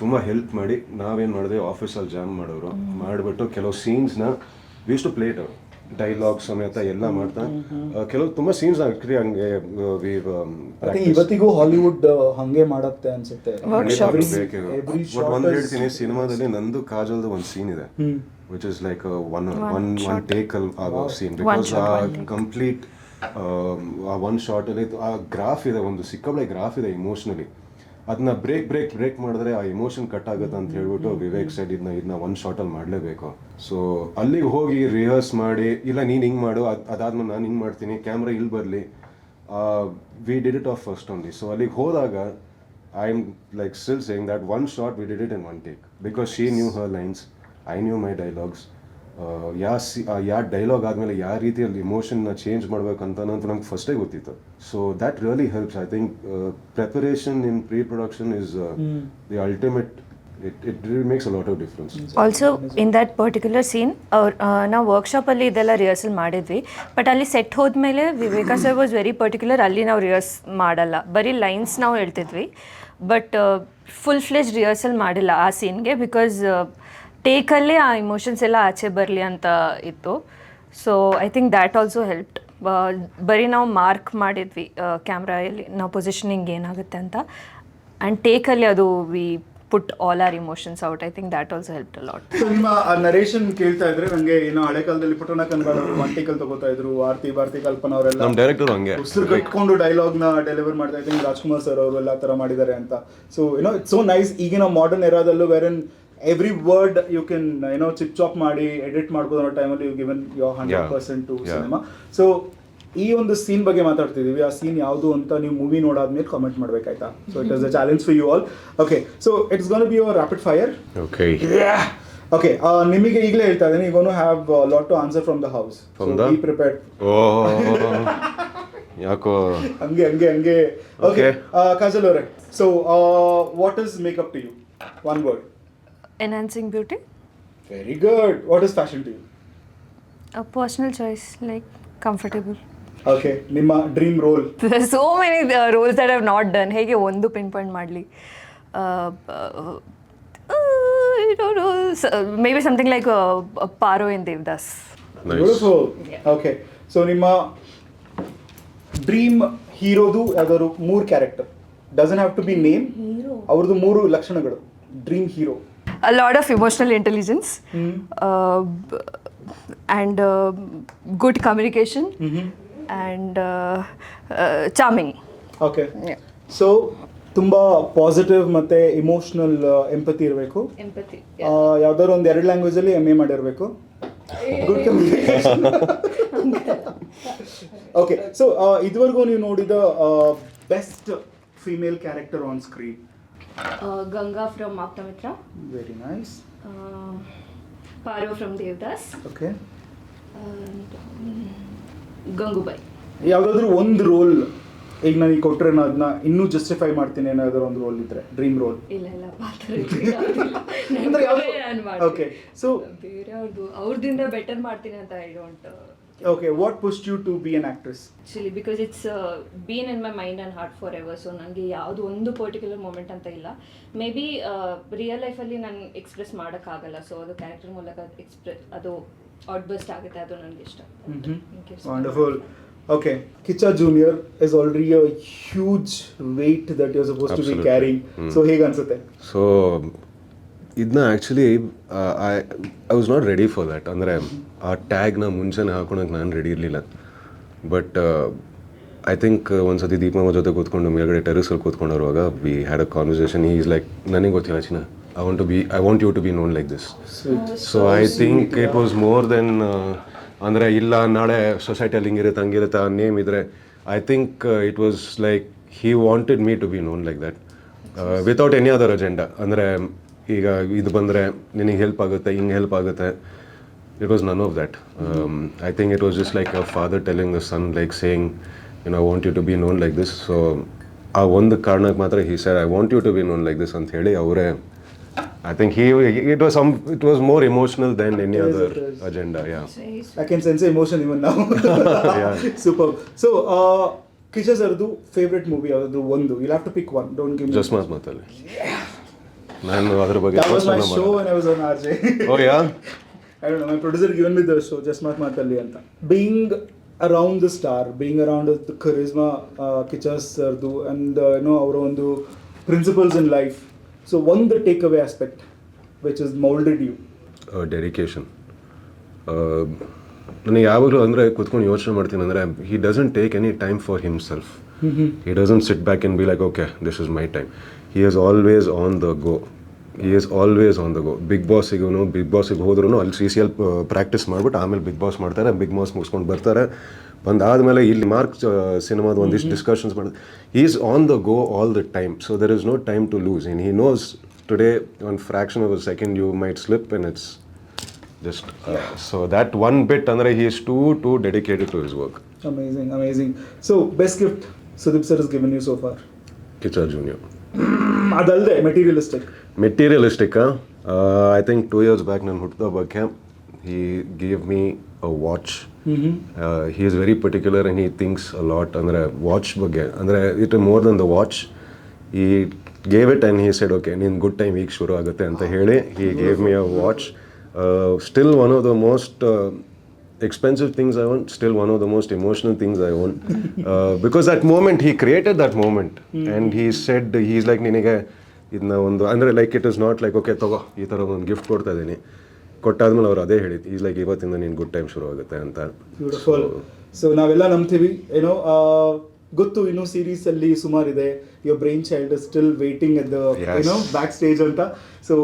ತುಂಬ ಹೆಲ್ಪ್ ಮಾಡಿ ನಾವೇನು ಮಾಡಿದೆ, ಆಫೀಸಲ್ಲಿ ಜಾಮ್ ಮಾಡೋರು ಮಾಡಿಬಿಟ್ಟು ಕೆಲವು ಸೀನ್ಸ್ನ we two play it dialogue ಸಮೇತ ಎಲ್ಲ ಮಾಡ್ತಾ ಕೆಲವು ತುಂಬ ಸೀನ್ಸ್ ಆಕ್ಚುಲಿ ಹಂಗೆ ಇವತ್ತಿಗೂ ಹಾಲಿವುಡ್ ಹಂಗೆ ಮಾಡತ್ತೆ ಅನ್ಸುತ್ತೆ. ಬಟ್ ಒಂದು ಹೇಳ್ತೀನಿ, ಸಿನಿಮಾದಲ್ಲಿ ನಂದು ಕಾಜಲ್ದು ಒಂದು ಸೀನ್ ಇದೆ which is like one take ಅಲ್ಲಿ ಆಗೋ ಸೀನ್, ಬಿಕಾಸ್ ಆ ಕಂಪ್ಲೀಟ್ ಆ ಒನ್ ಶಾರ್ಟ್ ಅಲ್ಲಿ ಆ ಗ್ರಾಫ್ ಇದೆ, ಒಂದು ಸಿಕ್ಕಾಬಳೆ ಗ್ರಾಫ್ ಇದೆ ಇಮೋಷನಲಿ. ಅದನ್ನ ಬ್ರೇಕ್ ಮಾಡಿದ್ರೆ ಆ ಇಮೋಷನ್ ಕಟ್ ಆಗುತ್ತೆ ಅಂತ ಹೇಳ್ಬಿಟ್ಟು ವಿವೇಕ್ ಸೈಡ್ ಇದನ್ನ ಒಂದು ಶಾರ್ಟಲ್ಲಿ ಮಾಡಲೇಬೇಕು. ಸೊ ಅಲ್ಲಿಗೆ ಹೋಗಿ ರಿಹರ್ಸ್ ಮಾಡಿ, ಇಲ್ಲ ನೀನು ಹಿಂಗೆ ಮಾಡು, ಅದಾದ್ಮೇಲೆ ನಾನು ಹಿಂಗೆ ಮಾಡ್ತೀನಿ, ಕ್ಯಾಮ್ರಾ ಇಲ್ಲಿ ಬರಲಿ, we did it of first only. So ಅಲ್ಲಿಗೆ ಹೋದಾಗ I am like still saying that one shot we did it in one take, because she knew her lines, I knew my dialogues. ಯಾವ ಡೈಲಾಗ್ ಆದಮೇಲೆ ಯಾವ ರೀತಿಯಲ್ಲಿ ಇಮೋಷನ್ನ ಚೇಂಜ್ ಮಾಡ್ಬೇಕಂತ ನಮ್ಗೆ ಫಸ್ಟೇ ಗೊತ್ತಿತ್ತು. So that really helps. I think preparation in preproduction is the ultimate. It really makes a lot of difference. Also in that particular scene ನಾವು ವರ್ಕ್ಶಾಪಲ್ಲಿ ಇದೆಲ್ಲ ರಿಹರ್ಸಲ್ ಮಾಡಿದ್ವಿ, ಬಟ್ ಅಲ್ಲಿ ಸೆಟ್ ಹೋದ್ಮೇಲೆ ವಿವೇಕ ಸರ್ ವಾಸ್ ವೆರಿ ಪರ್ಟಿಕ್ಯುಲರ್, ಅಲ್ಲಿ ನಾವು ರಿಹರ್ಸ್ ಮಾಡಲ್ಲ, ಬರೀ ಲೈನ್ಸ್ ನಾವು ಹೇಳ್ತಿದ್ವಿ, ಬಟ್ ಫುಲ್ ಫ್ಲೆಜ್ ರಿಹರ್ಸಲ್ ಮಾಡಿಲ್ಲ ಆ ಸೀನ್ಗೆ, ಬಿಕಾಸ್ ಟೇಕಲ್ಲೇ ಆ ಇಮೋಷನ್ಸ್ ಎಲ್ಲ ಆಚೆ ಬರಲಿ ಅಂತ ಇತ್ತು. So I think that also helped. ಬರೀ ನಾವು ಮಾರ್ಕ್ ಮಾಡಿದ್ವಿ ಕ್ಯಾಮ್ರಾಯಲ್ಲಿ ನಾವು ಪೊಸಿಷನಿಂಗ್ ಏನಾಗುತ್ತೆ ಅಂತ, ಆ್ಯಂಡ್ ಟೇಕಲ್ಲಿ ಅದು V put all our emotions out. I think that also helped a lot. So ನಿಮ್ಮ ನರೇಷನ್ ಕೇಳ್ತಾ ಇದ್ರೆ ನಂಗೆ ಏನೋ ಹಳೆ ಕಾಲದಲ್ಲಿ ಪುಟ್ಟಣ ಕನ್ನಡ ಮಂಟಿಕಲ್ ತಗೋತಾ ಇದ್ರು, ಆರ್ತಿ ಭಾರತಿ ಕಲ್ಪನಾ ಅವರೆಲ್ಲ ನಮ್ಮ ಡೈರೆಕ್ಟರ್ ಹಂಗೆ ಉಸಿರು ಕಟ್ಕೊಂಡು ಡೈಲಾಗ್ ನ ಡೆಲಿವರ್ ಮಾಡ್ತಾ ಇದ್ದೀನಿ, ರಾಜ್ಕುಮಾರ್ ಸರ್ ಅವರು ಎಲ್ಲ ತರ ಮಾಡಿದ್ದಾರೆ ಅಂತ. ಸೊ ಏನೋ ಇಟ್ಸ್ ಸೋ ನೈಸ್. ಈಗಿನ ಮಾಡರ್ನ್ ಎರಾದಲ್ಲೂ wherein every word you can ಏನೋ ಚಿಪ್ ಚಾಪ್ ಮಾಡಿ ಎಡಿಟ್ ಮಾಡ್ಬೋದು ಅನ್ನೋ ಟೈಮಲ್ಲಿ you given your 100% to cinema. So ಈ ಒಂದು ಸೀನ್ ಬಗ್ಗೆ ಮಾತಾಡ್ತಿದ್ದೀವಿ, ಆ ಸೀನ್ ಯಾವುದು ಅಂತ ನೀವು ಮೂವಿ ನೋಡಾದ್ಮೇಲೆ ಕಾಮೆಂಟ್ ಮಾಡ್ಬೇಕಾಯ್ತಾ. So it is a challenge for you all. Okay, so it's gonna be your rapid fire. Okay, ನಿಮಗೆ ಈಗಲೇ ಹೇಳ್ತಾ ಇದ್ದೀನಿ, you gonna have lot to answer from the house. So be prepared. ಯಾಕೋ ಹಂಗೆ. ಓಕೆ, ಕಾಜಲ್ ಅವರೇ, so what is makeup to you? One word. Enhancing beauty. Very good. What is fashion to you? A personal choice, like comfortable. Okay, ನಿಮ್ಮ dream role? There's so many roles that I've not done. ಹೇಗೆ ಒಂದು ಪಿನ್ ಪಾಯಿಂಟ್ ಮಾಡಲಿ? I don't know. Maybe something like Paro in Devdas. Nice. Beautiful. Okay, so ನಿಮ್ಮ ಡ್ರೀಮ್ ಹೀರೋದು ಯಾವ್ದಾದ್ರು 3 character, doesn't have to be name, ಅವ್ರದ್ದು 3 ಲಕ್ಷಣಗಳು. Dream hero. A lot of emotional intelligence, and good communication, and charming. Okay. Yeah. So ತುಂಬಾ ಪಾಸಿಟಿವ್ ಮತ್ತೆ ಇಮೋಷನಲ್ ಎಂಪತಿ ಇರಬೇಕು. Empathy. ಯಾವ್ದಾದ್ರು ಒಂದು 2 ಲ್ಯಾಂಗ್ವೇಜ್ ಅಲ್ಲಿ MA ಮಾಡಿರಬೇಕು. Good communication. ಓಕೆ, ಸೊ ಇದುವರೆಗೂ ನೀವು ನೋಡಿದ best female character on screen? Ganga from Aptamitra, very nice. Paro from Devdas, okay. and Gangubai. ಯಾವುದಾದ್ರೂ ಒಂದು ರೋಲ್ ಈಗ ನನಗೆ ಕೊಟ್ಟರೆ ನಾನು ಅದನ್ನ ಇನ್ನೂ ಜಸ್ಟಿಫೈ ಮಾಡ್ತೀನಿ, ಏನಾದರೂ ಒಂದು ರೋಲ್ ಇದ್ರೆ, ಡ್ರೀಮ್ ರೋಲ್ ಇಲ್ಲ ಪಾತ್ರ ಅಂದ್ರೆ ಯಾವ್ದು? Okay, so ಬೇರೆಯವ್ರದ್ದು ಅವ್ರದಿಂದ ಬೆಟರ್ ಮಾಡ್ತೀನಿ ಅಂತ I don't okay, what pushed you to be an actress? Actually because it's been in my mind and heart for ever. So ನನಗೆ ಯಾವುದು ಒಂದು ಪರ್ಟಿಕ್ಯುಲರ್ ಮೂಮೆಂಟ್ ಅಂತ ಇಲ್ಲ. ಮೇ ಬಿ ರಿಯಲ್ ಲೈಫಲ್ಲಿ ನಾನು ಎಕ್ಸ್ಪ್ರೆಸ್ ಮಾಡೋಕ್ಕಾಗಲ್ಲ, ಸೊ ಅದು ಕ್ಯಾರೆಕ್ಟರ್ ಮೂಲಕ ಅದು ಔಟ್ ಬರ್ಸ್ಟ್ ಆಗುತ್ತೆ, ಅದು ನನಗೆ ಇಷ್ಟ. Wonderful. Okay, Kicha Junior is already a huge weight that you're supposed to be Absolutely. carrying. So ಹೇಗೆ ಅನ್ಸುತ್ತೆ? ಸೊ ಇದನ್ನ actually I was not ready for that. ಅಂದರೆ ಆ ಟ್ಯಾಗ್ನ ಮುಂಚೆನೇ ಹಾಕೊಳಕ್ಕೆ ನಾನು ರೆಡಿ ಇರಲಿಲ್ಲ. ಬಟ್ ಐ ಥಿಂಕ್ ಒಂದ್ಸತಿ ದೀಪಮ್ಮ ಜೊತೆ ಕೂತ್ಕೊಂಡು ಮೇಲ್ಗಡೆ ಟೆರೆಸಲ್ಲಿ ಕೂತ್ಕೊಂಡಿರುವಾಗ we had a conversation. Is like, ನನಗೆ ಗೊತ್ತಿಲ್ಲ ಚಿನ್ನ, I want you to be known like this. So I think it was more than ಅಂದರೆ ಇಲ್ಲ ನಾಳೆ ಸೊಸೈಟಿಯಲ್ಲಿ ಹಂಗಿರುತ್ತೆ ಆ ನೇಮ್ ಇದ್ದರೆ, I think it was like he wanted me to be known like that without any other agenda. ಅಂದರೆ ಈಗ ಇದು ಬಂದರೆ ನಿನಗೆ ಹೆಲ್ಪ್ ಆಗುತ್ತೆ, ಹಿಂಗೆ ಹೆಲ್ಪ್ ಆಗುತ್ತೆ. It was none of that. I think it was just like a father telling the son, like saying I want you to be known like this. So ಆ ಒಂದು ಕಾರಣಕ್ಕೆ ಮಾತ್ರ he said I want you to be known like this ಅಂತ ಹೇಳಿ ಅವರೇ. I think it was more emotional than any other agenda. Yeah. I can sense emotion even now. Yeah. Super. So, Kicha sardu favorite movie ಯಾವುದು ಒಂದು? You'll have to pick one. Don't give me. Just Matali. ನಾನು ಅದರ ಬಗ್ಗೆ That was my show when I was on RJ. Oh yeah. I don't know. My producer given me the show Just Matali anta. Being around the star, being around the charisma, Kicha sardu, and ಅವರ ಒಂದು principles in life. So one the takeaway aspect which has molded you. Dedication. ನನಗೆ ಯಾವಾಗಲೂ ಅಂದರೆ ಕೂತ್ಕೊಂಡು ಯೋಚನೆ ಮಾಡ್ತೀನಿ ಅಂದರೆ he doesn't take any time for himself. He doesn't sit back and be like okay this is my time. He is always on the go. He is always on the go. Bigg ಬಾಸಿಗೆ ಹೋದ್ರೂ ಅಲ್ಲಿ CCL ಪ್ರಾಕ್ಟೀಸ್ ಮಾಡಿಬಿಟ್ಟು ಆಮೇಲೆ ಬಿಗ್ ಬಾಸ್ ಮಾಡ್ತಾರೆ. ಬಿಗ್ ಬಾಸ್ ಮುಗಿಸ್ಕೊಂಡು ಬರ್ತಾರೆ. ಬಂದಾದಮೇಲೆ ಇಲ್ಲಿ ಮಾರ್ಕ್ ಸಿನಿಮಾದ ಒಂದಿಷ್ಟು ಡಿಸ್ಕಷನ್ಸ್ ಮಾಡಿದ್ರೆ he is on the go all the time. So there is no time to lose. In he knows today one fraction of a second you might slip and it's just so that one bit andre he is too dedicated to his work. Amazing. So best gift Sudeep sir has given you so far? Kicha Junior. Adalde materialistic I think 2 years back nan hutta ಬಗ್ಗೆ he gave me a watch. He is very particular and he thinks a lot andre watch ಬಗ್ಗೆ andre it is more than the watch. He gave it and he said okay nin good time week shuru agutte anta heli he gave me a watch. Still one of the most expensive things I own, still one of the most emotional things I own. Because that moment, he created that moment. And he said, he's like, ನಿನಗೆ ಇದನ್ನ ಒಂದು ಅಂದರೆ like it is not like okay ತಗೋ ಈ ಥರ ಒಂದು ಗಿಫ್ಟ್ ಕೊಡ್ತಾ ಇದ್ದೀನಿ. ಕೊಟ್ಟಾದ್ಮೇಲೆ ಅವ್ರು ಅದೇ ಹೇಳಿದ್ದು ಈಸ್ ಲೈಕ್ ಇವತ್ತಿಂದ ನೀನು ಗುಡ್ ಟೈಮ್ ಶುರು ಆಗುತ್ತೆ ಅಂತ. ಬ್ಯೂಟಿಫುಲ್. ಸೊ ನಾವೆಲ್ಲ ನಂಬ್ತೀವಿ ಗೊತ್ತು ಇನ್ನೂ ಸೀರೀಸ್ ಅಲ್ಲಿ ಸುಮಾರಿದೆ. Your brain child is still waiting at the back stage ಅಂತ. ಸೊ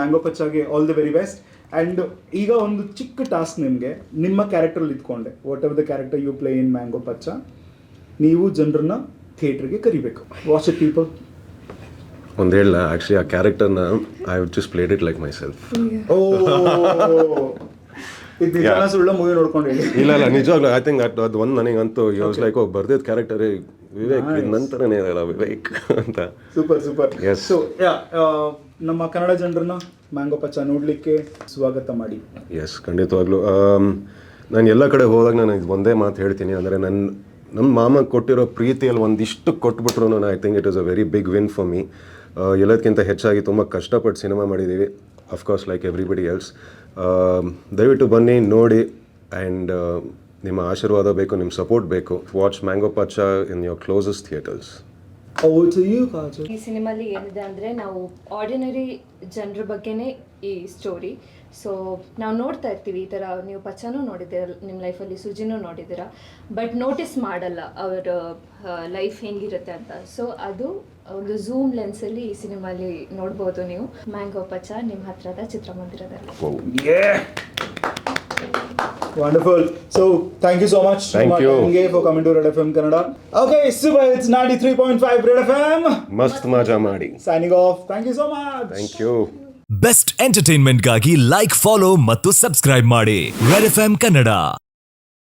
ಮ್ಯಾಂಗೋ ಪಚ್ಚಾಗೆ all the very best. And ಈಗ ಒಂದು ಚಿಕ್ಕ ಟಾಸ್ಕ್ ನಿಮಗೆ, ನಿಮ್ಮ ಕ್ಯಾರೆಕ್ಟರಲ್ಲಿ ಇದ್ಕೊಂಡೆ whatever the character you play in Mango Pachcha, ನೀವು ಜನರನ್ನ ಥಿಯೇಟ್ರಿಗೆ ಕರಿಬೇಕು. Watch it people. ಒಂದು ಹೇಳ ಆ್ಯಕ್ಚುಲಿ ಆ ಕ್ಯಾರೆಕ್ಟರ್ನ I would just played it like myself. ಸುಳ್ಳ ಮೂವಿ ನೋಡ್ಕೊಂಡು ಹೇಳಿ. ಇಲ್ಲ ನಿಜವಾಗ್ಲೂ ಐ ಥಿಂಕ್ ಅದು ಒಂದು ನನಗಂತೂ ವಾಸ್ ಲೈಕ್ ಬರ್ದಿದ್ದ ಕ್ಯಾರೆಕ್ಟರೇ ವಿವೇಕ್ ನಂತರನೇ ಇದಲ್ಲ ವಿವೇಕ್ ಅಂತ. ಸೂಪರ್. ಎಸ್. ಸೊ ನಮ್ಮ ಕನ್ನಡ ಜನರನ್ನ ಮ್ಯಾಂಗೋ ಪಚ್ಚ ನೋಡಲಿಕ್ಕೆ ಸ್ವಾಗತ ಮಾಡಿ. ಎಸ್ ಖಂಡಿತವಾಗ್ಲೂ. ನಾನು ಎಲ್ಲ ಕಡೆ ಹೋದಾಗ ನಾನು ಇದು ಒಂದೇ ಮಾತು ಹೇಳ್ತೀನಿ, ಅಂದರೆ ನಮ್ಮ ಮಾಮ ಕೊಟ್ಟಿರೋ ಪ್ರೀತಿಯಲ್ಲಿ ಒಂದಿಷ್ಟು ಕೊಟ್ಬಿಟ್ರು I think it is a very big win for me. ಎಲ್ಲದಕ್ಕಿಂತ ಹೆಚ್ಚಾಗಿ ತುಂಬ ಕಷ್ಟಪಟ್ಟು ಸಿನಿಮಾ ಮಾಡಿದ್ದೀವಿ, ಅಫ್ಕೋರ್ಸ್ ಲೈಕ್ ಎವ್ರಿಬಡಿ ಎಲ್ಸ್. ದಯವಿಟ್ಟು ಬನ್ನಿ ನೋಡಿ, ಆ್ಯಂಡ್ ನಿಮ್ಮ ಆಶೀರ್ವಾದ ಬೇಕು, ನಿಮ್ಮ ಸಪೋರ್ಟ್ ಬೇಕು. Watch Mango Pachcha in your closest theatres. ಈ ಸಿನಿಮಾಲಿ ಏನಿದೆ ಅಂದರೆ ನಾವು ಆರ್ಡಿನರಿ ಜನರ ಬಗ್ಗೆನೇ ಈ ಸ್ಟೋರಿ. ಸೊ ನಾವು ನೋಡ್ತಾ ಇರ್ತೀವಿ ಈ ಥರ, ನೀವು ಪಚ್ಚನೂ ನೋಡಿದ್ದೀರ ನಿಮ್ಮ ಲೈಫಲ್ಲಿ, ಸುಜಿನೂ ನೋಡಿದ್ದೀರಾ, ಬಟ್ ನೋಟಿಸ್ ಮಾಡಲ್ಲ ಅವರ ಲೈಫ್ ಹೆಂಗಿರುತ್ತೆ ಅಂತ. ಸೊ ಅದು ಒಂದು ಝೂಮ್ ಲೆನ್ಸಲ್ಲಿ ಈ ಸಿನಿಮಾಲಿ ನೋಡ್ಬೋದು ನೀವು. ಮ್ಯಾಂಗೋ ಪಚ್ಚ ನಿಮ್ಮ ಹತ್ರದ ಚಿತ್ರಮಂದಿರದಲ್ಲಿ. Wonderful. So, thank you so much, Thank you. for coming to Red FM Kannada. Okay, super. It's 93.5 Red FM. ಮಸ್ತ್ ಮಜಾ ಮಾಡಿ. Signing off. Thank you so much. Thank you. Best ಎಂಟರ್ಟೈನ್ಮೆಂಟ್ಗಾಗಿ ಲೈಕ್, ಫಾಲೋ ಮತ್ತು ಸಬ್ಸ್ಕ್ರೈಬ್ ಮಾಡಿ ರೆಡ್ ಎಫ್ ಎಂ ಕನ್ನಡ.